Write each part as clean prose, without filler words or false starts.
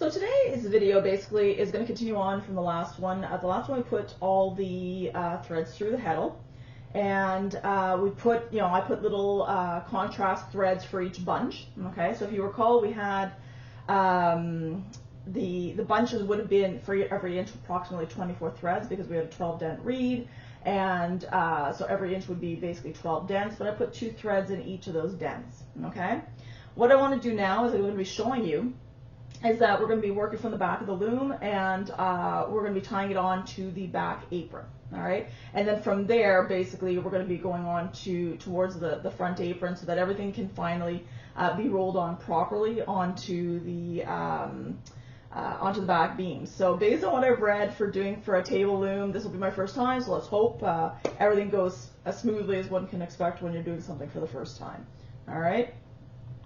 So today's video basically is going to continue on from the last one. The last one we put all the threads through the heddle, and we put, I put little contrast threads for each bunch. Okay, so if you recall, we had the bunches would have been for every inch approximately 24 threads because we had a 12 dent reed, and so every inch would be basically 12 dents. But I put 2 threads in each of those dents. Okay, what I want to do now is I'm going to be showing you is that we're going to be working from the back of the loom, and we're going to be tying it on to the back apron. All right, and then from there basically we're going to be going on towards the front apron so that everything can finally be rolled on properly onto the back beams. So based on what I've read for doing for a table loom, this will be my first time, so let's hope everything goes as smoothly as one can expect when you're doing something for the first time. All right.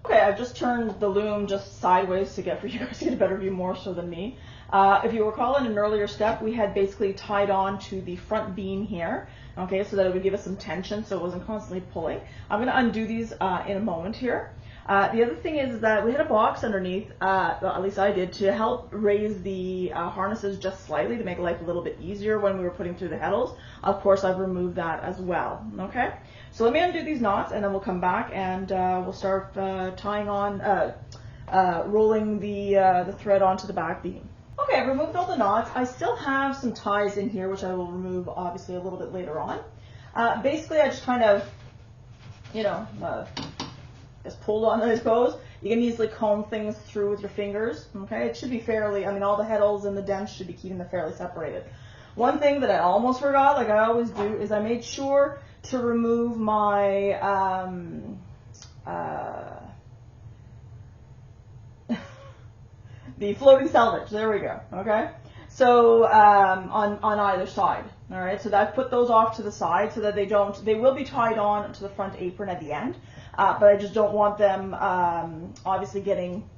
Okay, I've just turned the loom just sideways to for you guys to get a better view more so than me. If you recall, in an earlier step, we had basically tied on to the front beam here, okay, so that it would give us some tension so it wasn't constantly pulling. I'm going to undo these in a moment here. The other thing is that we had a box underneath, well, at least I did, to help raise the harnesses just slightly to make life a little bit easier when we were putting through the heddles. Of course, I've removed that as well. Okay, so let me undo these knots, and then we'll come back and we'll start tying on, rolling the thread onto the back beam. Okay, I've removed all the knots. I still have some ties in here, which I will remove obviously a little bit later on. Basically, I just kind of, just pulled on, I suppose. You can easily comb things through with your fingers. Okay, it should be fairly, all the heddles and the dents should be keeping them fairly separated. One thing that I almost forgot, like I always do, is I made sure to remove my the floating selvage. There we go. Okay, so on either side. All right, so I put those off to the side so that they will be tied on to the front apron at the end. But I just don't want them obviously getting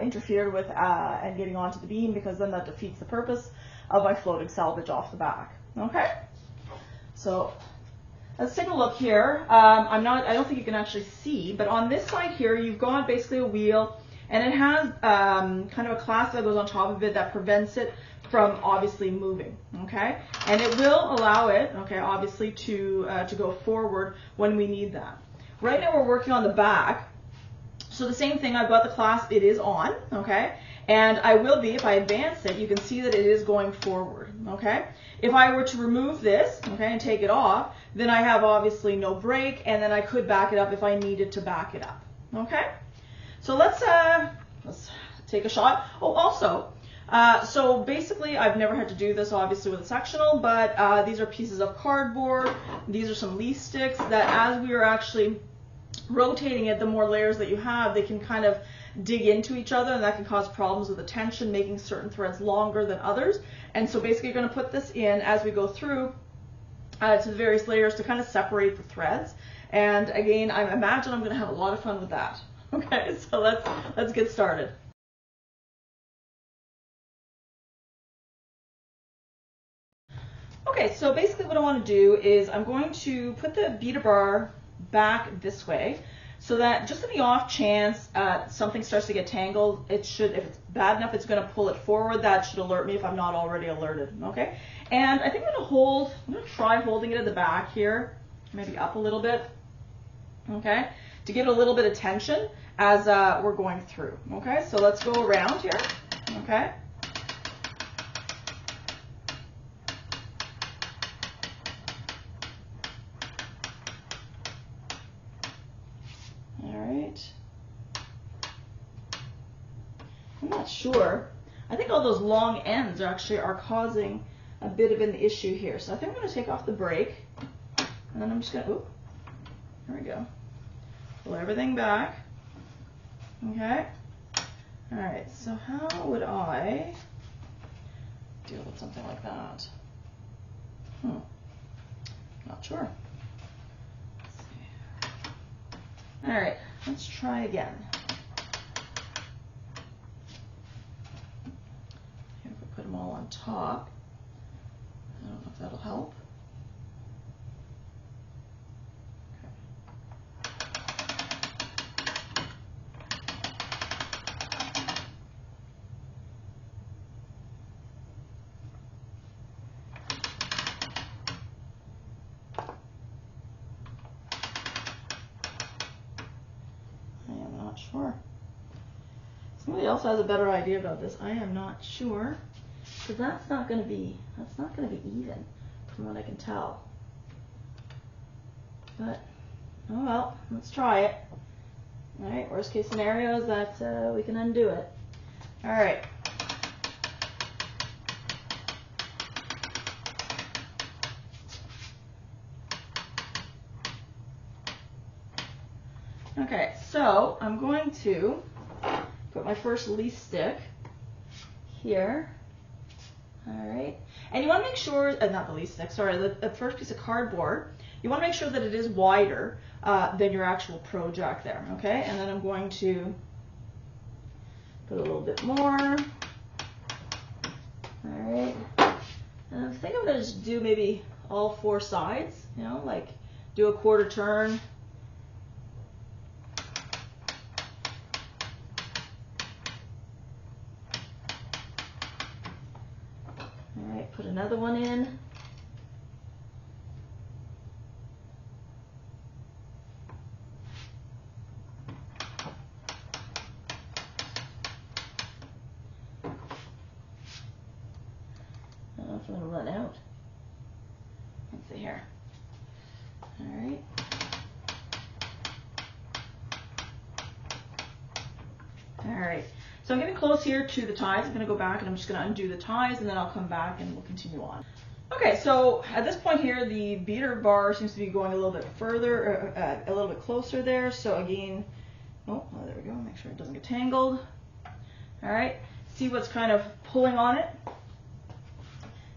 interfered with and getting onto the beam, because then that defeats the purpose of my floating selvage off the back. Okay, so let's take a look here. I don't think you can actually see, but on this side here you've got basically a wheel, and it has kind of a clasp that goes on top of it that prevents it from obviously moving. Okay, and it will allow it, okay, obviously to go forward when we need that. Right now we're working on the back, so the same thing, I've got the clasp, it is on, okay, and I will be, if I advance it, you can see that it is going forward, okay. If I were to remove this, okay, and take it off, then I have obviously no brake, and then I could back it up if I needed to back it up, okay. So let's take a shot. Oh, also, so basically I've never had to do this obviously with a sectional, but these are pieces of cardboard, these are some leaf sticks that as we are actually rotating it, the more layers that you have, they can kind of dig into each other, and that can cause problems with the tension, making certain threads longer than others. And so basically you're going to put this in as we go through to the various layers to kind of separate the threads. And again, I imagine I'm going to have a lot of fun with that. Okay, so let's get started. Okay, so basically what I want to do is I'm going to put the beater bar back this way, so that just in the off chance something starts to get tangled, if it's bad enough, it's going to pull it forward. That should alert me if I'm not already alerted. Okay, and I think I'm going to try holding it at the back here, maybe up a little bit, okay, to give it a little bit of tension as we're going through. Okay, so let's go around here. Okay. I'm not sure. I think all those long ends actually are causing a bit of an issue here. So I think I'm going to take off the brake, and then I'm just going to, there we go, pull everything back. Okay. All right, so how would I deal with something like that? Not sure. Let's see. All right, let's try again. Put them all on top. I don't know if that'll help. Okay. sure. Somebody else has a better idea about this. I am not sure, because that's not going to be even, from what I can tell. But oh well, let's try it. All right. Worst case scenario is that we can undo it. All right. Okay, so I'm going to put my first leaf stick here. All right, and you want to make sure, not the leaf stick, sorry, the first piece of cardboard, you want to make sure that it is wider than your actual project there, okay? And then I'm going to put a little bit more. All right, and I think I'm going to just do maybe all 4 sides, you know, like do a quarter turn. Alright, put another one in. I don't know if I'm going to run out. Let's see here. Alright. Alright. So I'm getting close here to the ties. I'm going to go back and I'm just going to undo the ties, and then I'll come back and we'll continue on. Okay, so at this point here, the beater bar seems to be going a little bit further, a little bit closer there. So again, oh, there we go. Make sure it doesn't get tangled. All right, see what's kind of pulling on it.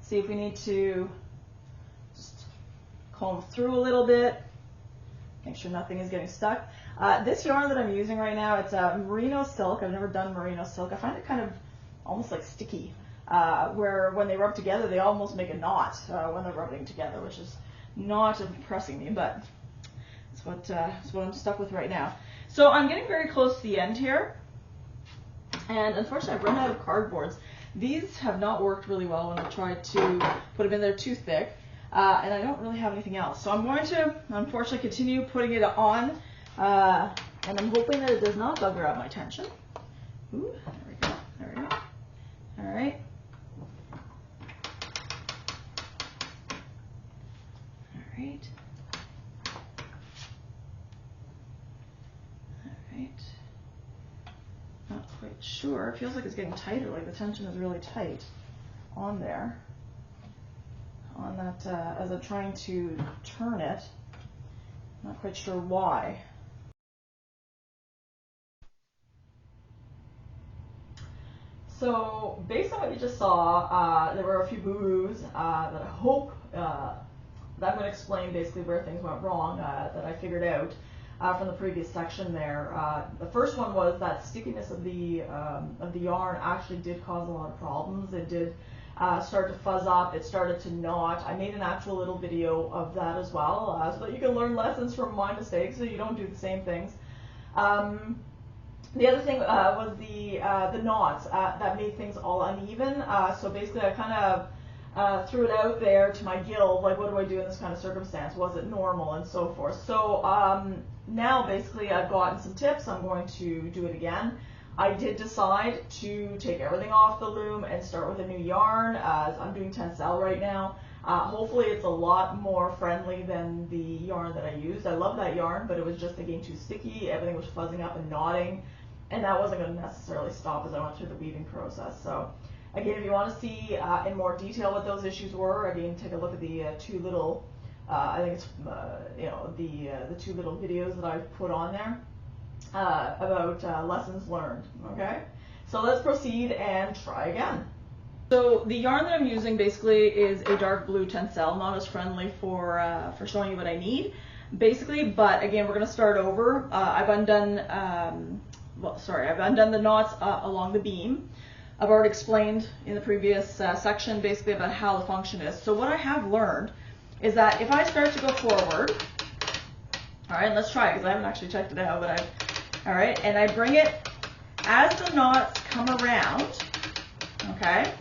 See if we need to just comb through a little bit. Make sure nothing is getting stuck. This yarn that I'm using right now, it's merino silk. I've never done merino silk. I find it kind of almost like sticky, where when they rub together, they almost make a knot when they're rubbing together, which is not impressing me, but that's what I'm stuck with right now. So I'm getting very close to the end here, and unfortunately I've run out of cardboards. These have not worked really well when I've tried to put them in there too thick. And I don't really have anything else. So I'm going to, unfortunately, continue putting it on, and I'm hoping that it does not bugger up my tension. Ooh, there we go, there we go. All right. All right. All right. Not quite sure. It feels like it's getting tighter, like the tension is really tight on there. On that, as I'm trying to turn it. Not quite sure why. So based on what you just saw, there were a few boo-boos that I hope that I'm going to explain basically where things went wrong that I figured out from the previous section there. The first one was that stickiness of the yarn actually did cause a lot of problems. It did start to fuzz up, it started to knot. I made an actual little video of that as well, so that you can learn lessons from my mistakes so you don't do the same things. The other thing was the knots that made things all uneven. So basically I kind of threw it out there to my guild, like what do I do in this kind of circumstance? Was it normal and so forth. So now basically I've gotten some tips. I'm going to do it again. I did decide to take everything off the loom and start with a new yarn. I'm doing tencel right now. Hopefully it's a lot more friendly than the yarn that I used. I love that yarn, but it was just again too sticky. Everything was fuzzing up and knotting, and that wasn't going to necessarily stop as I went through the weaving process. So again, if you want to see in more detail what those issues were, again, take a look at the two little, I think it's the two little videos that I've put on there. About lessons learned. Okay, so let's proceed and try again. So the yarn that I'm using basically is a dark blue tencel, not as friendly for showing you what I need, basically. But again, we're going to start over. I've undone the knots along the beam. I've already explained in the previous section basically about how the function is. So what I have learned is that if I start to go forward, all right, let's try it because I haven't actually checked it out, but all right, and I bring it as the knots come around, okay?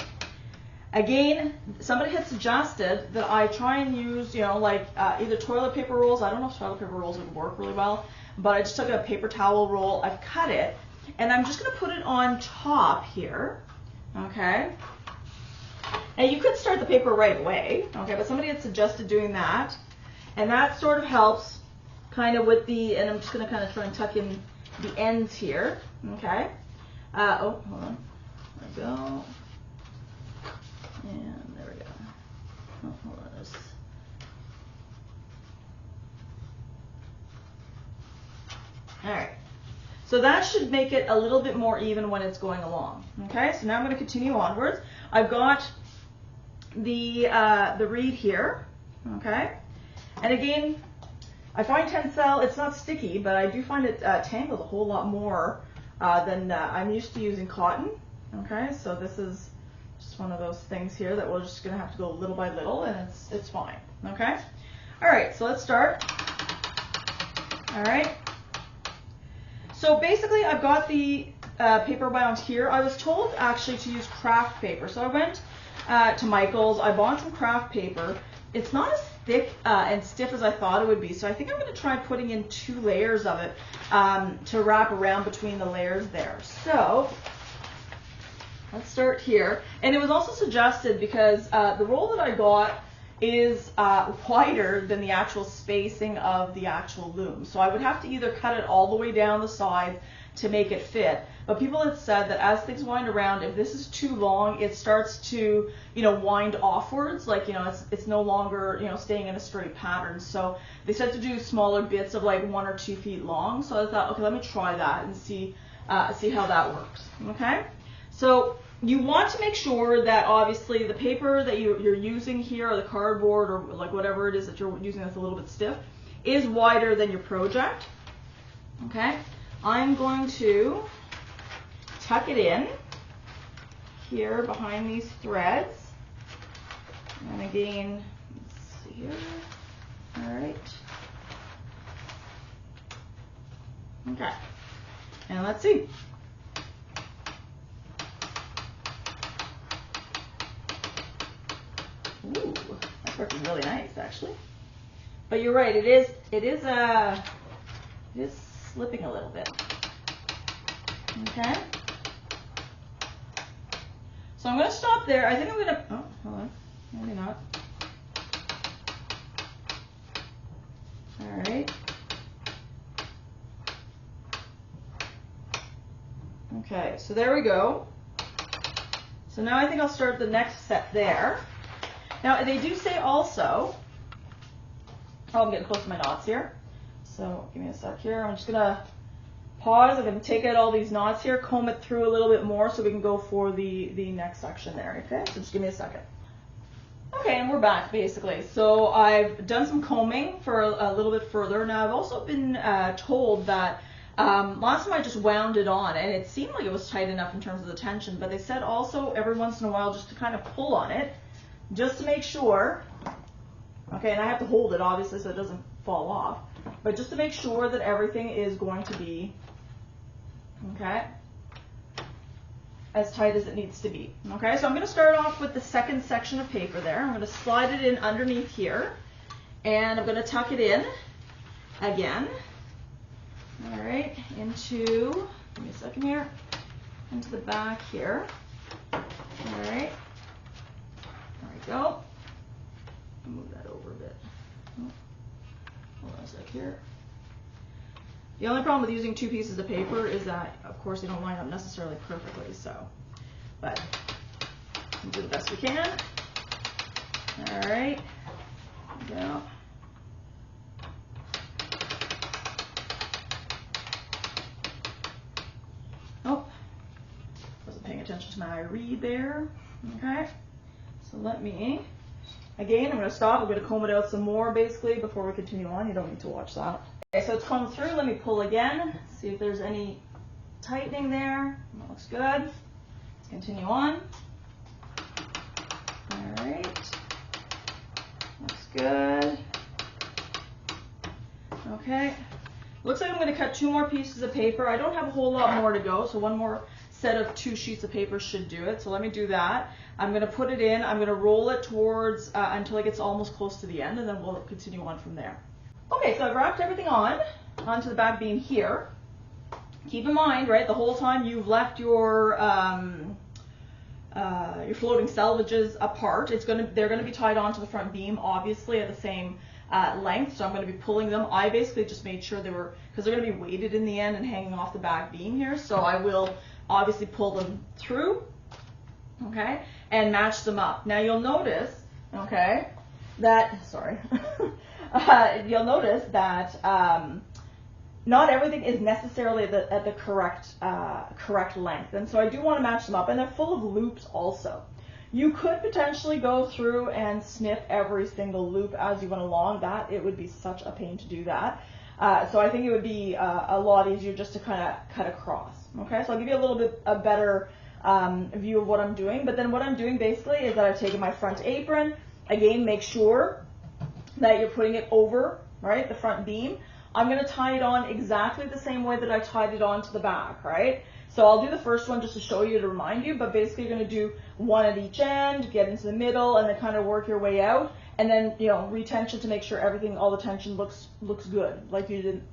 Again, somebody had suggested that I try and use, like either toilet paper rolls. I don't know if toilet paper rolls would work really well, but I just took a paper towel roll, I've cut it, and I'm just going to put it on top here, okay? And you could start the paper right away, okay, but somebody had suggested doing that, and that sort of helps kind of with the, and I'm just going to kind of try and tuck in the ends here, okay? Oh, hold on, there we go, and there we go. Oh, hold on, this. All right, so that should make it a little bit more even when it's going along. Okay, so now I'm going to continue onwards. I've got the reed here. Okay, and again, I find Tencel, it's not sticky, but I do find it tangles a whole lot more than I'm used to using cotton. Okay, so this is just one of those things here that we're just going to have to go little by little, and it's fine. Okay, all right, so let's start. All right. So basically I've got the paper bound here. I was told actually to use craft paper. So I went to Michael's, I bought some craft paper. It's not as thick and stiff as I thought it would be. So I think I'm going to try putting in 2 layers of it to wrap around between the layers there. So let's start here. And it was also suggested because the roll that I got is wider than the actual spacing of the actual loom. So I would have to either cut it all the way down the side to make it fit. But people had said that as things wind around, if this is too long, it starts to, wind offwards. Like, it's no longer, staying in a straight pattern. So they said to do smaller bits of like 1 or 2 feet long. So I thought, okay, let me try that and see how that works. Okay. So you want to make sure that obviously the paper that you're using here, or the cardboard, or like whatever it is that you're using that's a little bit stiff, is wider than your project. Okay, I'm going to tuck it in here behind these threads. And again, let's see here. All right. Okay, and let's see. Ooh, that's working really nice, actually. But you're right, it is slipping a little bit. Okay. So I'm going to stop there. I think I'm going to. Oh, hold on. Maybe not. All right. Okay, so there we go. So now I think I'll start the next set there. Now they do say also, oh, I'm getting close to my knots here. So give me a sec here. I'm just gonna pause. I'm gonna take out all these knots here, comb it through a little bit more so we can go for the next section there, okay? So just give me a second. Okay, and we're back basically. So I've done some combing for a little bit further. Now I've also been told that last time I just wound it on and it seemed like it was tight enough in terms of the tension, but they said also every once in a while just to kind of pull on it, just to make sure, okay, and I have to hold it obviously so it doesn't fall off, but just to make sure that everything is going to be, okay, as tight as it needs to be. Okay, so I'm going to start off with the second section of paper there. I'm going to slide it in underneath here, and I'm going to tuck it in again, all right, into, give me a second here, into the back here, all right. There we go. Move that over a bit. Hold on a sec here. The only problem with using 2 pieces of paper is that, of course, they don't line up necessarily perfectly. So, but we'll do the best we can. All right. There we go. Oh, wasn't paying attention to my reed there. Okay. So let me, again, I'm going to stop. I'm going to comb it out some more basically before we continue on. You don't need to watch that. Okay, so it's combed through. Let me pull again, see if there's any tightening there. That looks good. Let's continue on. All right. Looks good. Okay. Looks like I'm going to cut 2 more pieces of paper. I don't have a whole lot more to go, so 1 more set of 2 sheets of paper should do it. So let me do that. I'm going to put it in. I'm going to roll it towards until it gets almost close to the end, and then we'll continue on from there. Okay, so I've wrapped everything onto the back beam here. Keep in mind, right, the whole time you've left your floating selvages apart. They're gonna be tied onto the front beam, obviously at the same length. So I'm gonna be pulling them. I basically just made sure they were, because they're gonna be weighted in the end and hanging off the back beam here. So I will obviously pull them through, okay, and match them up. Now you'll notice, okay, that you'll notice that not everything is necessarily at the correct length, and so I do want to match them up, and they're full of loops also. You could potentially go through and snip every single loop as you went along. It would be such a pain to do that. So I think it would be a lot easier just to kind of cut across. Okay, so I'll give you a better view of what I'm doing. But then what I'm doing basically is that I've taken my front apron. Again, make sure that you're putting it over, right, the front beam. I'm going to tie it on exactly the same way that I tied it on to the back, right? So I'll do the first one just to show you, to remind you, but basically you're going to do one at each end, get into the middle, and then kind of work your way out, and then, you know, retension to make sure all the tension looks good, like you did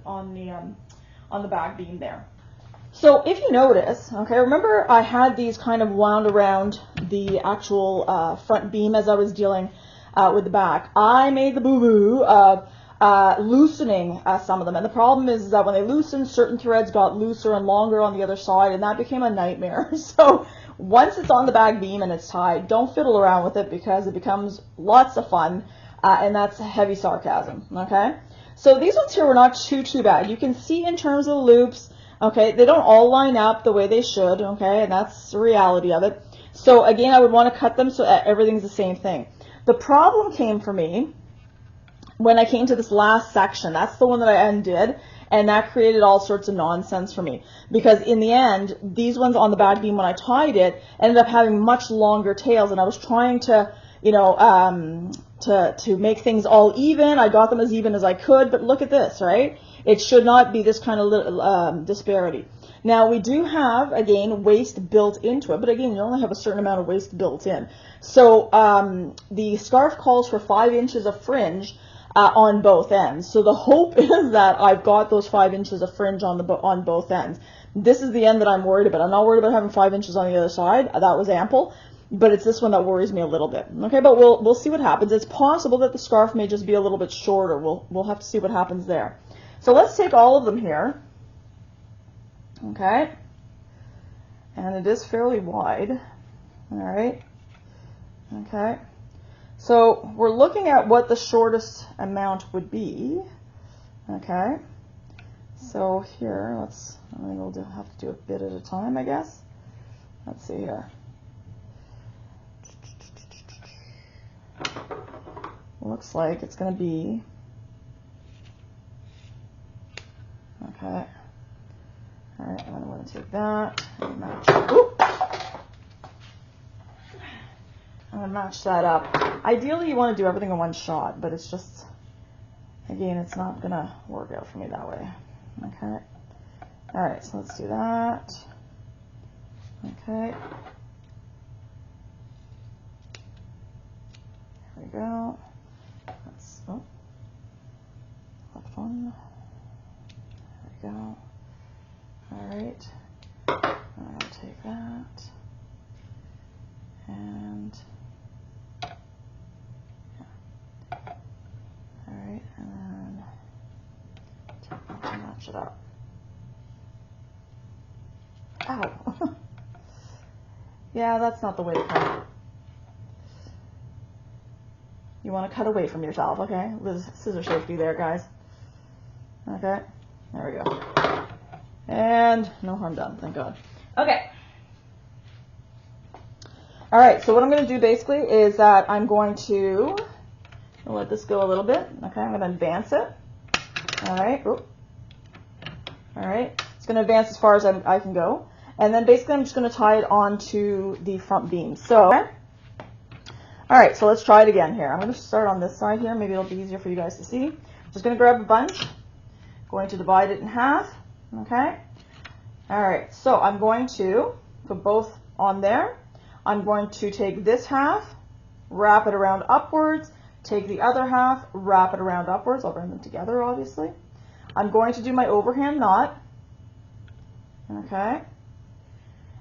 on the back beam there. So if you notice, okay, remember I had these kind of wound around the actual front beam as I was dealing with the back. I made the boo-boo of loosening some of them, and the problem is that when they loosened, certain threads got looser and longer on the other side, and that became a nightmare. So once it's on the back beam and it's tied, don't fiddle around with it, because it becomes lots of fun, and that's heavy sarcasm. Okay, so these ones here were not too bad. You can see in terms of the loops, okay, they don't all line up the way they should, okay, and that's the reality of it. So again, I would want to cut them so that everything's the same thing. The problem came for me when I came to this last section. That's the one that I undid, and that created all sorts of nonsense for me, because in the end, these ones on the back beam, when I tied it, ended up having much longer tails, and I was trying to, you know, to make things all even. I got them as even as I could, but look at this, right? It should not be this kind of disparity. Now we do have, again, waste built into it, but again, you only have a certain amount of waste built in. So the scarf calls for 5 inches of fringe on both ends. So the hope is that I've got those 5 inches of fringe on both ends. This is the end that I'm worried about. I'm not worried about having 5 inches on the other side. That was ample, but it's this one that worries me a little bit. Okay, but we'll see what happens. It's possible that the scarf may just be a little bit shorter. We'll have to see what happens there. So let's take all of them here. Okay, and it is fairly wide. All right. Okay. So we're looking at what the shortest amount would be. Okay. So here, I think we'll have to do a bit at a time, I guess. Let's see here. Looks like it's going to be, okay. All right, I'm going to take that and match. Oop. I'm going to match that up. Ideally, you want to do everything in one shot, but it's just, again, it's not going to work out for me that way. Okay. All right, so let's do that. Okay. There we go. That's, oh, left one. There we go. All right. I'll take that. And all right, and then take that to match it up. Ow. Yeah, that's not the way to cut. You want to cut away from yourself, okay? There's scissor safety there, guys. Okay, there we go. And no harm done, thank God. Okay. All right, so what I'm going to do basically is that I'm going to let this go a little bit. Okay, I'm going to advance it. All right. Oop. All right. It's going to advance as far as I can go. And then basically I'm just going to tie it onto the front beam. So, okay. All right, so let's try it again here. I'm going to start on this side here. Maybe it'll be easier for you guys to see. Just going to grab a bunch. Going to divide it in half. Okay. All right, so I'm going to put both on there. I'm going to take this half, wrap it around upwards, Take the other half, wrap it around upwards. I'll bring them together, obviously. I'm going to do my overhand knot. Okay.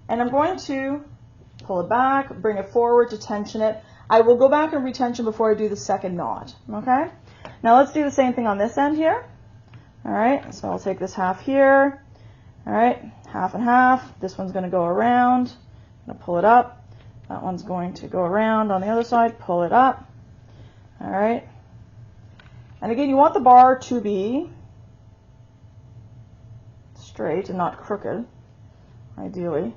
And I'm going to pull it back, bring it forward to tension it. I will go back and retension before I do the second knot. Okay. Now let's do the same thing on this end here. All right. So I'll take this half here. All right. Half and half. This one's going to go around. I'm going to pull it up. That one's going to go around on the other side. Pull it up. All right. And again, you want the bar to be straight and not crooked, ideally.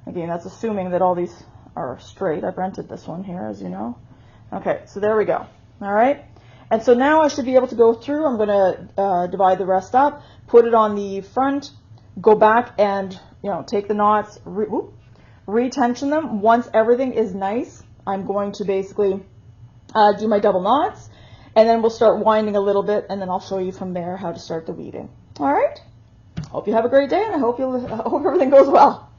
Again, that's assuming that all these are straight. I've rented this one here, as you know. Okay, so there we go. All right. And so now I should be able to go through. I'm going to divide the rest up, put it on the front, go back and, take the knots, retension them. Once everything is nice, I'm going to basically do my double knots, and then we'll start winding a little bit, and then I'll show you from there how to start the weaving. All right. Hope you have a great day, and I hope everything goes well.